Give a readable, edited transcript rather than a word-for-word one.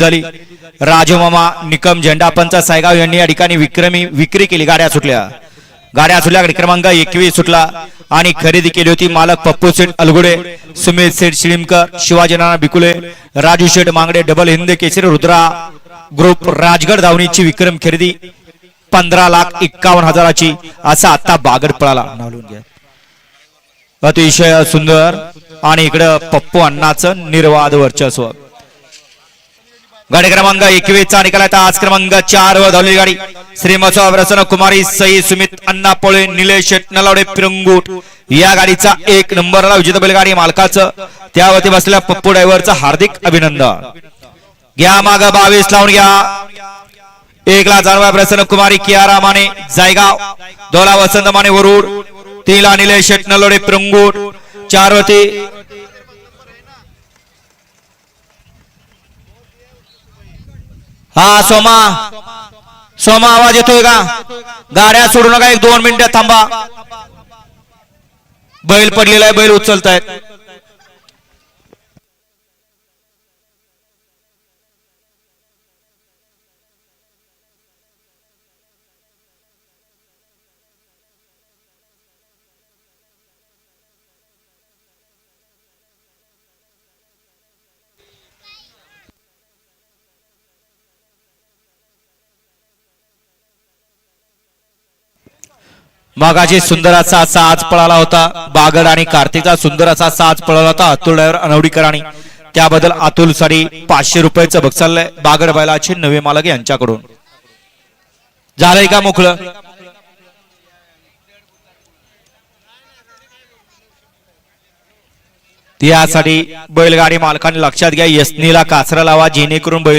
झाली। राजमामा निकम झेंडापंच सायगाव यांनी या ठिकाणी विक्री केली। गाड्या सुटल्या गाडी क्रमांक 21 सुटला आणि खरेदी केली होती मालक पप्पू शेठ अलगुडे, सुमित शेठ शिळीमकर, शिवाजी नाना बिकुले, राजू शेठ मांगडे, डबल हिंद केसरी रुद्रा ग्रुप राजगड धावणीची विक्रम खरेदी 15,51,000ची असा आता बागड पळाला। नावलून घ्या अतिशय सुंदर आणि इकडे पप्पू अण्णाचं निर्वाद वर्चस्व। गाडी क्रमांक 21 चा निकाल आता आज क्रमांक 4 वर धावलेली गाडी श्रीमसो प्रसन्न कुमारी सई सुमित अण्णा पोळे निलेश नलावडे पिरंगूट या गाडीचा 1 नंबरला विजेता बैलगाडी मालकाचं त्यावरती बसलेल्या पप्पू ड्रायव्हरचं हार्दिक अभिनंदन। घ्या माग 22 लावून घ्या 1 ला जानवा प्रसन्न कुमारी कियारा माने जायगाव, 2 ला वसंत माने वरुड, 3 ला निलेश नलावडे पिरंगूट, 4 वरती हा सोमा आवाज येतोय का? गाड्या सोडू नका, 1-2 मिनिटं थांबा। बैल पडलेला आहे, बैल उचलतायत। मगाची सुंदर असा साज पळाला होता बागड आणि कार्तिकचा सुंदर असा साज पळाला होता अतुल ड्रायव्हर अनवडीकरांनी, त्याबद्दल अतुल साठी 500 रुपयाचं बक्षीस चाललंय बागड बैलाचे नवे मालक यांच्याकडून। झालंय का मोकळं? त्यासाठी बैलगाडी मालकांनी लक्षात घ्या, यसनीला कासरा लावा जेणेकरून बैल